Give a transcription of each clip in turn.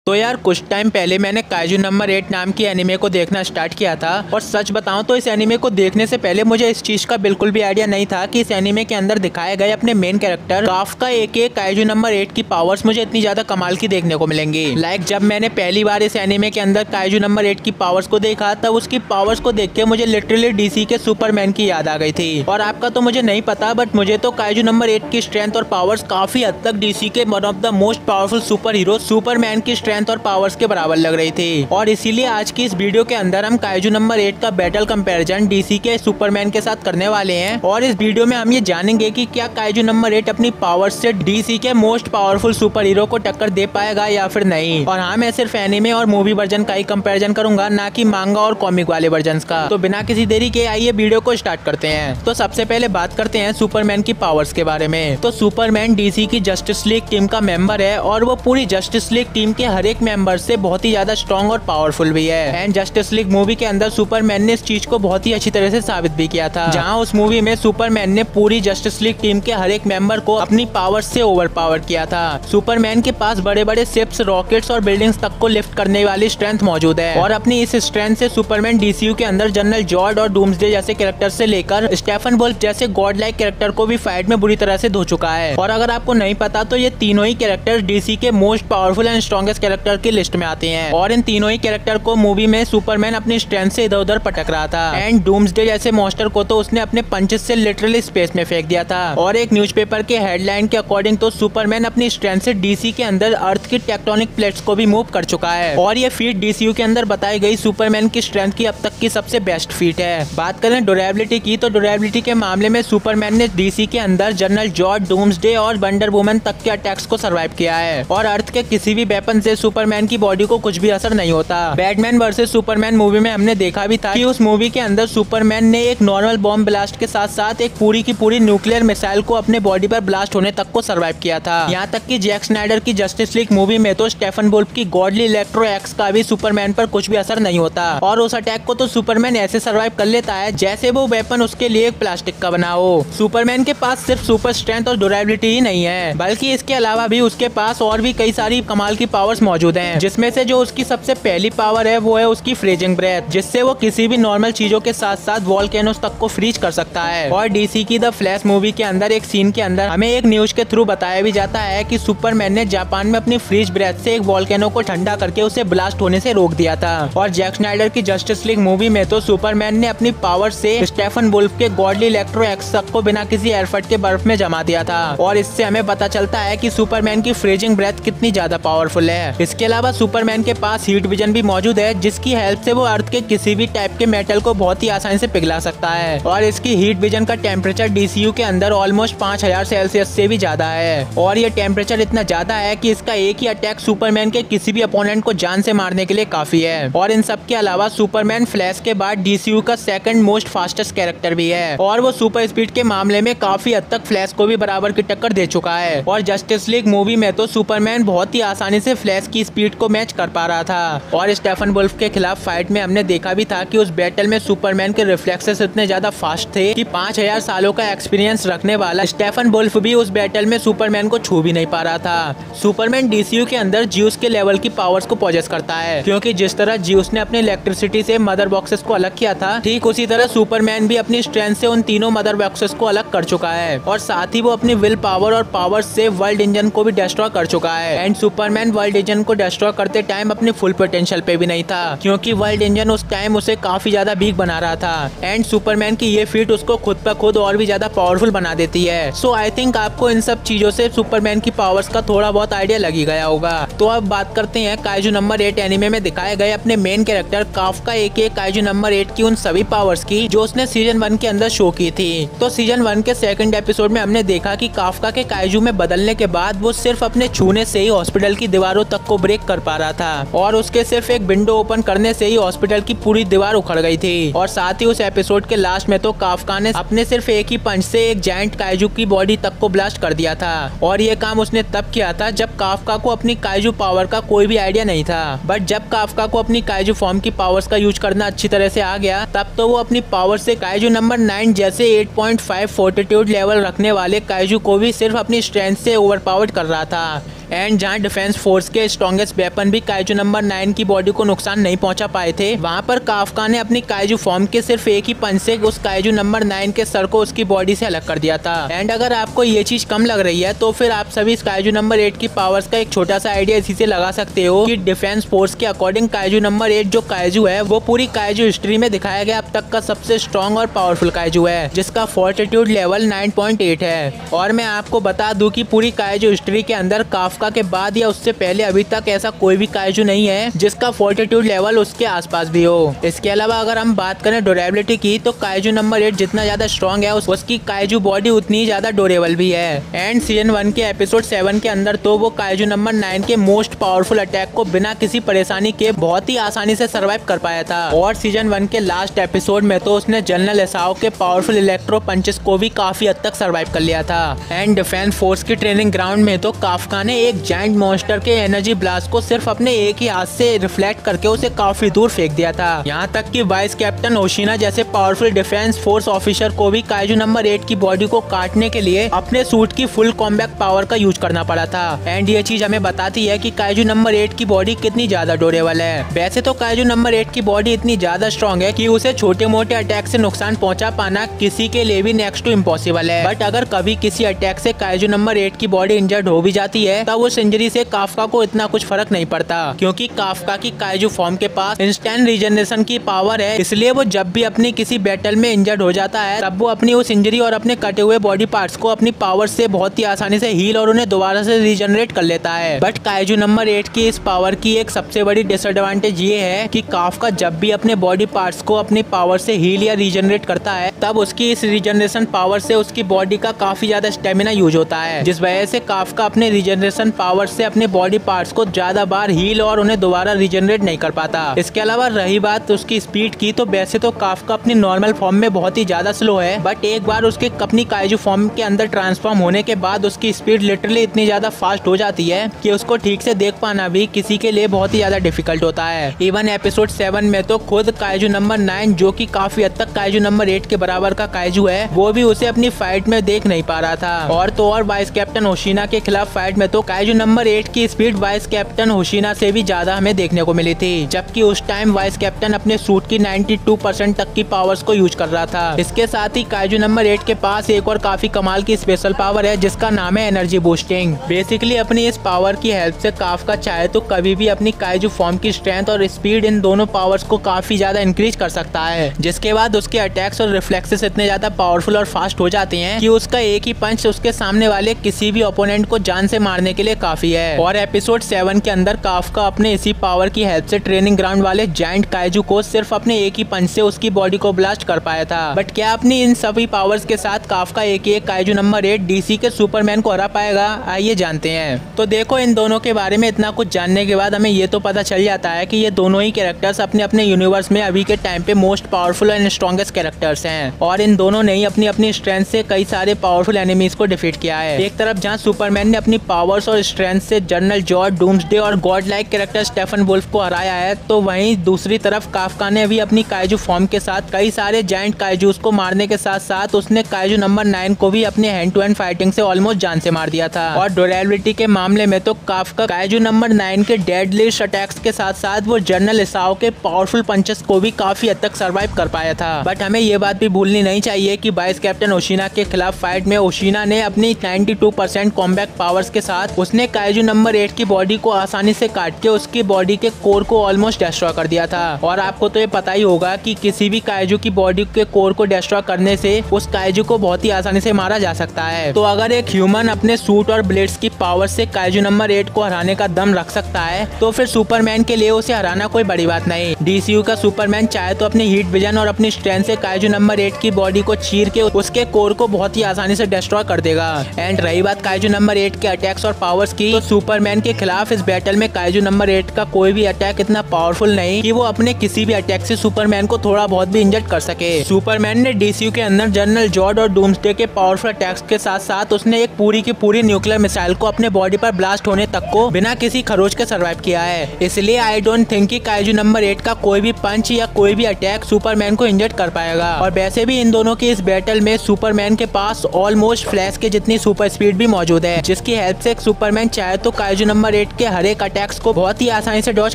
तो यार कुछ टाइम पहले मैंने काइजू नंबर 8 नाम की एनिमे को देखना स्टार्ट किया था और सच बताऊं तो इस एनिमे को देखने से पहले मुझे इस चीज का बिल्कुल भी आइडिया नहीं था कि इस एनिमे के अंदर दिखाए गए अपने मेन कैरेक्टर काफका एके काइजू नंबर 8 की पावर्स मुझे इतनी ज्यादा कमाल की देखने को मिलेंगी। जब मैंने पहली बार इस एनिमे के अंदर काइजू नंबर 8 की पावर्स को देखा तब उसकी पावर्स को देख के मुझे लिटरली डीसी के सुपरमैन की याद आ गई थी। और आपका तो मुझे नहीं पता बट मुझे तो काइजू नंबर 8 की स्ट्रेंथ और पावर्स काफी हद तक डीसी के one of the most powerful super hero Superman की स्ट्रेंथ और पावर्स के बराबर लग रही थी। और इसीलिए आज की इस वीडियो के अंदर हम काइजू नंबर 8 का बैटल कंपैरिजन डीसी के सुपरमैन के साथ करने वाले हैं। और इस वीडियो में हम ये जानेंगे कि क्या काइजू नंबर 8 अपनी पावर से डीसी के मोस्ट पावरफुल सुपर हीरो को टक्कर दे पाएगा या फिर नहीं। और हाँ, मैं सिर्फ एनिमे और मूवी वर्जन का ही कंपैरिजन करूंगा, ना कि मांगा और कॉमिक वाले वर्जन का। तो बिना किसी देरी के आइए वीडियो को स्टार्ट करते हैं। तो सबसे पहले बात करते हैं सुपरमैन की पावर्स के बारे में। तो सुपरमैन डीसी की जस्टिस लीग टीम का मेंबर है और वो पूरी जस्टिस लीग टीम के हर एक मेंबर से बहुत ही ज्यादा स्ट्रॉन्ग और पावरफुल भी है। एंड जस्टिस लीग मूवी के अंदर सुपरमैन ने इस चीज को बहुत ही अच्छी तरह से साबित भी किया था, जहां उस मूवी में सुपरमैन ने पूरी जस्टिस लीग टीम के हर एक मेंबर को अपनी पावर से ओवर पावर किया था। सुपरमैन के पास बड़े बड़े शिप्स, रॉकेट्स और बिल्डिंग्स तक को लिफ्ट करने वाली स्ट्रेंथ मौजूद है। और अपनी इस स्ट्रेंथ से सुपरमैन डीसीयू के अंदर जनरल जॉर्ड और डूम्सडे जैसे कैरेक्टर से लेकर स्टेफन वुल्फ जैसे गॉड लाइक कैरेक्टर को भी फाइट में बुरी तरह से धो चुका है। और अगर आपको नहीं पता तो ये तीनों ही कैरेक्टर डीसी के most powerful and strongest character की लिस्ट में आते हैं। और इन तीनों ही कैरेक्टर को मूवी में सुपरमैन अपनी स्ट्रेंथ से इधर उधर पटक रहा था। एंड डूम्सडे जैसे मॉन्स्टर को तो उसने अपने पंचेस से लिटरली स्पेस में फेंक दिया था। और एक न्यूज़पेपर के हेडलाइन के अकॉर्डिंग तो सुपरमैन अपनी स्ट्रेंथ से डीसी के अंदर अर्थ की टेक्टोनिक प्लेट्स को भी मूव कर चुका है। और ये फीट डीसीयू के अंदर बताई गई सुपरमैन की स्ट्रेंथ की अब तक की सबसे बेस्ट फीट है। बात करें ड्यूरेबिलिटी की तो ड्यूरेबिलिटी के मामले में सुपरमैन ने डीसी के अंदर जनरल जॉर्ज, डूम्सडे और वंडर वुमन तक के अटैक्स को सर्वाइव किया है। और अर्थ के किसी भी वेपन से सुपरमैन की बॉडी को कुछ भी असर नहीं होता। बैटमैन वर्सेस सुपरमैन मूवी में हमने देखा भी था कि उस मूवी के अंदर सुपरमैन ने एक नॉर्मल बॉम्ब ब्लास्ट के साथ साथ एक पूरी की पूरी न्यूक्लियर मिसाइल को अपने बॉडी पर ब्लास्ट होने तक को सर्वाइव किया था। यहाँ तक कि जैक स्नाइडर की जस्टिस लीग मूवी में तो स्टेफन वुल्फ की गॉडली इलेक्ट्रो एक्स का भी सुपरमैन पर कुछ भी असर नहीं होता। और उस अटैक को तो सुपरमैन ऐसे सर्वाइव कर लेता है जैसे वो वेपन उसके लिए एक प्लास्टिक का बना हो। सुपरमैन के पास सिर्फ सुपर स्ट्रेंथ और ड्यूरेबिलिटी ही नहीं है, बल्कि इसके अलावा भी उसके पास और भी कई सारी कमाल की पावर्स मौजूद हैं, जिसमें से जो उसकी सबसे पहली पावर है वो है उसकी फ्रीजिंग ब्रेथ, जिससे वो किसी भी नॉर्मल चीजों के साथ साथ वॉल्केनोस तक को फ्रीज कर सकता है। और डीसी की द फ्लैश मूवी के अंदर एक सीन के अंदर हमें एक न्यूज के थ्रू बताया भी जाता है कि सुपरमैन ने जापान में अपनी फ्रीज ब्रेथ से एक वॉल्केनो को ठंडा करके उसे ब्लास्ट होने से रोक दिया था। और जैक स्नाइडर की जस्टिस लीग मूवी में तो सुपरमैन ने अपनी पावर से स्टेफन वुल्फ के गॉडली इलेक्ट्रो एक्स तक को बिना किसी एयरफट के बर्फ में जमा दिया था। और इससे हमें पता चलता है कि सुपरमैन की फ्रीजिंग ब्रेथ कितनी ज्यादा पावरफुल है। इसके अलावा सुपरमैन के पास हीट विजन भी मौजूद है, जिसकी हेल्प से वो अर्थ के किसी भी टाइप के मेटल को बहुत ही आसानी से पिघला सकता है। और इसकी हीट विजन का टेम्परेचर डीसीयू के अंदर ऑलमोस्ट 5000 सेल्सियस से भी ज्यादा है। और ये टेम्परेचर इतना ज्यादा है कि इसका एक ही अटैक सुपरमैन के किसी भी अपोनेंट को जान से मारने के लिए काफी है। और इन सब के अलावा सुपरमैन फ्लैश के बाद डीसीयू का सेकंड मोस्ट फास्टेस्ट कैरेक्टर भी है। और वो सुपर स्पीड के मामले में काफी हद तक फ्लैश को भी बराबर की टक्कर दे चुका है। और जस्टिस लीग मूवी में तो सुपरमैन बहुत ही आसानी से फ्लैश की स्पीड को मैच कर पा रहा था। और स्टेफन वुल्फ के खिलाफ फाइट में हमने देखा भी था कि उस बैटल में सुपरमैन के रिफ्लेक्सेस इतने ज्यादा फास्ट थे कि 5000 सालों का एक्सपीरियंस रखने वाला स्टेफन वुल्फ भी उस बैटल में सुपरमैन को छू भी नहीं पा रहा था। सुपरमैन डीसीयू के अंदर ज्यूस के लेवल की पावर्स को पॉजेस करता है, क्योंकि जिस तरह ज्यूस ने अपने इलेक्ट्रिसिटी से मदर बॉक्सेस को अलग किया था, ठीक उसी तरह सुपरमैन भी अपनी स्ट्रेंथ से उन तीनों मदर बॉक्सेस को अलग कर चुका है। और साथ ही वो अपनी विल पावर और पावर से वर्ल्ड इंजन को भी डिस्ट्रॉय कर चुका है। एंड सुपरमैन वर्ल्ड इंजन को डिस्ट्रॉय करते टाइम अपने फुल पोटेंशियल पे भी नहीं था, क्योंकि वर्ल्ड इंजन उस टाइम उसे काफी ज्यादा वीक बना रहा था। एंड सुपरमैन की ये फीट उसको खुद पर खुद और भी ज्यादा पावरफुल बना देती है। सो आई थिंक आपको इन सब चीजों से सुपरमैन की पावर्स का थोड़ा बहुत आइडिया लग ही गया होगा। तो अब बात करते हैं काइजू नंबर 8 एनिमे में दिखाए गए अपने मेन कैरेक्टर काफका एके काइजू नंबर 8 की उन सभी पावर्स की जो उसने सीजन 1 के अंदर शो की थी। तो सीजन 1 के सेकंड एपिसोड में हमने देखा कि काफका के काइजू में बदलने के बाद वो सिर्फ अपने छूने से ही हॉस्पिटल की दीवारों तक को ब्रेक कर पा रहा था। और उसके सिर्फ एक विंडो ओपन करने से ही हॉस्पिटल की पूरी दीवार उखड़ गई थी। और साथ ही उस एपिसोड के लास्ट में तो काफका ने अपने सिर्फ एक ही पंच से एक जायंट काइजू की बॉडी तक को ब्लास्ट कर दिया था। और ये काम उसने तब किया था जब काफका को अपनी काइजू पावर का कोई भी आइडिया नहीं था। बट जब काफका को अपनी काइजू फॉर्म की पावर्स का यूज करना अच्छी तरह से आ गया, तब तो वो अपनी पावर से काइजू नंबर 9 जैसे 8.5 फोर्टिट्यूड लेवल रखने वाले काइजू को भी सिर्फ अपनी स्ट्रेंथ से ओवरपावर्ड कर रहा था। एंड जहाँ डिफेंस फोर्स के स्ट्रॉन्गेस्ट वेपन भी काइजू नंबर 9 की बॉडी को नुकसान नहीं पहुंचा पाए थे, वहाँ पर काफका ने अपनी काइजू फॉर्म के सिर्फ एक ही पंच से उस काइजू नंबर 9 के सर को उसकी बॉडी से अलग कर दिया था। एंड अगर आपको ये चीज कम लग रही है तो फिर आप सभी इस काइजू नंबर 8 की पावर्स का एक छोटा सा आइडिया इसी से लगा सकते हो कि डिफेंस फोर्स के अकॉर्डिंग काइजू नंबर 8 जो काइजू है वो पूरी काइजू हिस्ट्री में दिखाया गया अब तक का सबसे स्ट्रॉन्ग और पावरफुल काइजू है, जिसका फोर्टिट्यूड लेवल 9.8 है। और मैं आपको बता दूं कि पूरी काइजू हिस्ट्री के अंदर काफका के बाद या उससे पहले अभी तक ऐसा कोई भी काइजू नहीं है जिसका फोर्टिट्यूड लेवल उसके आसपास भी हो। इसके अलावा अगर हम बात करें ड्यूरेबिलिटी की तो काइजू नंबर 8 जितना ज्यादा स्ट्रॉन्ग है उसकी काइजू बॉडी उतनी ज्यादा ड्यूरेबल भी है। एंड सीजन 1 के एपिसोड 7 के अंदर तो वो काइजू नंबर 9 के मोस्ट पावरफुल अटैक को बिना किसी परेशानी के बहुत ही आसानी से सर्वाइव कर पाया था। और सीजन 1 के लास्ट एपिसोड में तो उसने जनरल एसाओ के पावरफुल इलेक्ट्रो पंचेस को भी काफी हद तक सर्वाइव कर लिया था। एंड डिफेंस फोर्स की ट्रेनिंग ग्राउंड में तो काफका ने एक जायंट मॉन्स्टर के एनर्जी ब्लास्ट को सिर्फ अपने एक ही हाथ से रिफ्लेक्ट करके उसे काफी दूर फेंक दिया था। यहाँ तक कि वाइस कैप्टन ओशिना जैसे पावरफुल डिफेंस फोर्स ऑफिसर को भी काइजू नंबर 8 की बॉडी को काटने के लिए अपने सूट की फुल कॉम्बैट पावर का यूज करना पड़ा था। एंड ये चीज हमें बताती है कि काइजू नंबर 8 की बॉडी कितनी ज्यादा ड्यूरेबल है। वैसे तो काइजू नंबर 8 की बॉडी इतनी ज्यादा स्ट्रॉन्ग है कि उसे छोटे मोटे अटैक से नुकसान पहुंचा पाना किसी के लिए भी नेक्स्ट टू इम्पॉसिबल है। बट अगर कभी किसी अटैक से काइजू नंबर 8 की बॉडी इंजर्ड हो भी जाती है तब उस इंजरी से काफका को इतना कुछ फर्क नहीं पड़ता, क्योंकि काफका की काइजू फॉर्म के पास इंस्टेंट रीजनरेशन की पावर है। इसलिए वो जब भी अपनी किसी बैटल में इंजर्ड हो जाता है तब वो अपनी उस इंजरी और अपने कटे हुए बॉडी पार्ट्स को अपनी पावर से बहुत ही आसानी से हील और उन्हें दोबारा से रीजनरेट कर लेता है। बट काइजू नंबर 8 की इस पावर की एक सबसे बड़ी डिसएडवांटेज ये है कि काफका जब भी अपने बॉडी पार्ट्स को अपनी पावर से हील या रीजनरेट करता है तब उसकी इस रीजनरेशन पावर से उसकी बॉडी का काफी ज्यादा स्टेमिना यूज होता है, जिस वजह से काफका अपने रीजनरेशन पावर से अपने बॉडी पार्ट्स को ज्यादा बार हील और उन्हें दोबारा रीजनरेट नहीं कर पाता। इसके अलावा रही बात उसकी स्पीड की तो वैसे तो काफका अपनी नॉर्मल फॉर्म में बहुत ही ज्यादा स्लो है, बट एक बार उसके अपनी काइजू फॉर्म के अंदर ट्रांसफॉर्म होने के बाद उसकी स्पीड लिटरली इतनी ज्यादा फास्ट हो जाती है कि उसको ठीक से देख पाना भी किसी के लिए बहुत ही ज्यादा डिफिकल्ट होता है। इवन एपिसोड 7 में तो खुद काइजू नंबर 9 जो कि काफी हद तक काइजू नंबर 8 के बराबर का काइजू है वो भी उसे अपनी फाइट में देख नहीं पा रहा था। और तो और वाइस कैप्टन ओशिना के खिलाफ फाइट में तो काइजू नंबर 8 की स्पीड वाइस कैप्टन ओशिना से भी ज्यादा हमें देखने को मिली थी, जबकि उस टाइम वाइस कैप्टन अपने सूट की 92% तक की पावर्स को यूज कर रहा था। इसके साथ ही काइजू नंबर 8 के पास एक और काफी कमाल की स्पेशल पावर है जिसका नाम है एनर्जी बूस्टिंग। बेसिकली अपनी इस पावर की हेल्प से काफका चाहे तो कभी भी अपनी काइजू फॉर्म की स्ट्रेंथ और स्पीड इन दोनों पावर्स को काफी ज्यादा इंक्रीज कर सकता है, जिसके बाद उसके अटैक्स और रिफ्लेक्सेस इतने ज्यादा पावरफुल और फास्ट हो जाते हैं कि उसका एक ही पंच उसके सामने वाले किसी भी ओपोनेंट को जान से मारने के लिए काफी है। और एपिसोड 7 के अंदर काफका अपने इसी पावर की हेल्प से ट्रेनिंग ग्राउंड वाले जायंट काइजू को सिर्फ अपने एक ही पंच से उसकी बॉडी को ब्लास्ट कर पाया था। बट क्या अपनी इन सभी पावर्स के साथ काफका एक काइजू नंबर 8 डीसी के सुपरमैन को हरा पाएगा? आइए जानते हैं। तो देखो, इन दोनों के बारे में इतना कुछ जानने के बाद हमें ये तो पता चल जाता है कि ये दोनों ही कैरेक्टर्स अपने अपने यूनिवर्स में अभी के टाइम पे most powerful and strongest characters हैं, और इन दोनों ने ही अपनी अपनी स्ट्रेंथ से कई सारे पावरफुल एनिमीज को डिफीट किया है। एक तरफ जहाँ सुपरमैन ने अपनी पावर्स और स्ट्रेंथ से जनरल जॉर्ज, डूम्सडे और god like character Steppenwolf को हराया है, तो वहीं दूसरी तरफ काफका ने भी अपनी काइजू फॉर्म के साथ कई सारे जायंट काइजूस को मारने के साथ साथ उसने काइजू नंबर 9 को भी अपने हैंड टू हैंड फाइटिंग से ऑलमोस्ट जान से मार दिया था। और ड्यूरेबिलिटी के मामले में तो काफका काइजू नंबर 9 के डेडलिस्ट अटैक्स के साथ साथ वो जनरल एसाओ के पावरफुल पंचेस को भी काफी हद तक सर्वाइव कर पाया था। बट हमें ये बात भी भूलनी नहीं चाहिए कि वाइस कैप्टन ओशिना के खिलाफ फाइट में ओशिना ने अपनी 92% कॉम्बैट पावर्स के साथ उसने काइजू नंबर 8 की बॉडी को आसानी से काट के उसकी बॉडी के कोर को ऑलमोस्ट डिस्ट्रॉय कर दिया था। और आपको तो ये पता ही होगा कि किसी भी काइजू की बॉडी के कोर को डिस्ट्रॉय करने से उस काइजू को बहुत ही आसानी से मारा जा सकता है। तो अगर एक ह्यूमन अपने सूट और ब्लेड्स की पावर से काइजू नंबर 8 को हराने का दम रख सकता है तो फिर सुपरमैन के लिए उसे हराना कोई बड़ी बात नहीं। डीसीयू का सुपरमैन चाहे तो अपनी हीट विजन और अपनी स्ट्रेंथ से काइजू नंबर 8 की बॉडी को चीर के उसके कोर को बहुत ही आसानी से डिस्ट्रॉय कर देगा। एंड रही बात काइजू नंबर 8 के अटैक्स और पावर्स की, तो सुपरमैन के खिलाफ इस बैटल में काइजू नंबर 8 का कोई भी अटैक इतना पावरफुल नहीं कि वो अपने किसी भी अटैक से सुपरमैन को थोड़ा बहुत भी इंजर्ड कर सके। सुपरमैन ने डीसीयू के अंदर जनरल जॉर्ज और डूम्सडे के पावरफुल अटैक्स के साथ साथ उसने एक पूरी की पूरी न्यूक्लियर मिसाइल को अपने बॉडी पर ब्लास्ट होने तक को बिना किसी खरोच के सर्वाइव किया है। इसलिए आई डोंट थिंक कि काइजू नंबर 8 का कोई भी पंच या कोई भी अटैक सुपरमैन को इंजर्ड कर पाएगा। और वैसे भी इन दोनों की इस बैटल में सुपरमैन के पास ऑलमोस्ट फ्लैश के जितनी सुपर स्पीड भी मौजूद है, जिसकी हेल्प से सुपरमैन चाहे तो काइजू नंबर 8 के हर एक अटैक्स को बहुत ही आसानी से डॉज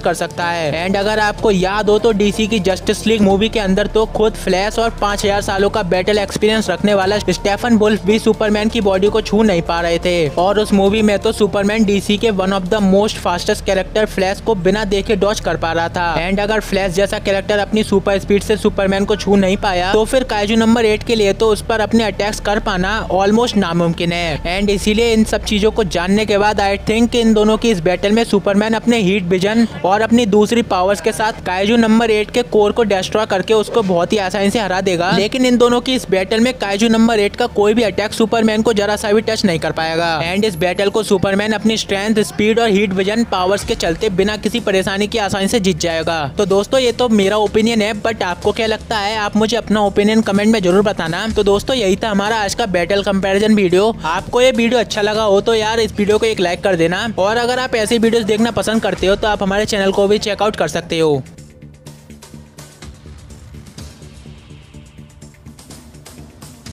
कर सकता है। एंड अगर आपको याद हो तो डीसी की जस्टिस लीग मूवी के अंदर तो खुद फ्लैश और 5000 सालों का बैटल एक्सपीरियंस रखने वाला स्टेफन वुल्फ भी सुपरमैन की बॉडी को छू नहीं पा रहे थे। और उस मूवी में तो सुपरमैन डीसी के one of the most fastest character flash को बिना देखे डॉज कर पा रहा था। एंड अगर फ्लैश जैसा कैरेक्टर अपनी सुपर स्पीड से सुपरमैन को छू नहीं पाया तो फिर काइजू नंबर 8 के लिए तो उस पर अपने अटैक्स कर पाना ऑलमोस्ट नामुमकिन है। एंड इसीलिए इन सब चीजों को जानने के बाद आई थिंक इन दोनों की इस बैटल में सुपरमैन अपने हीट विजन और अपनी दूसरी पावर्स के साथ काइजू नंबर 8 के कोर को डिस्ट्रॉय करके उसको बहुत ही आसानी से हरा देगा। लेकिन इन दोनों की इस बैटल में काइजू नंबर 8 का कोई भी अटैक सुपरमैन को जरा सा भी टच नहीं कर पाएगा। एंड इस बैटल को सुपरमैन अपनी स्ट्रेंथ, स्पीड और हीट विजन पावर्स के चलते बिना किसी परेशानी की आसानी से जीत जाएगा। तो दोस्तों ये तो मेरा ओपिनियन है, बट आपको क्या लगता है आप मुझे अपना ओपिनियन कमेंट में जरूर बताना। तो दोस्तों यही था हमारा आज का बैटल कंपैरिजन वीडियो। आपको ये वीडियो अच्छा लगा हो तो यार इस वीडियो को एक लाइक कर देना। और अगर आप ऐसी वीडियोस देखना पसंद करते हो तो आप हमारे चैनल को भी चेकआउट कर सकते हो।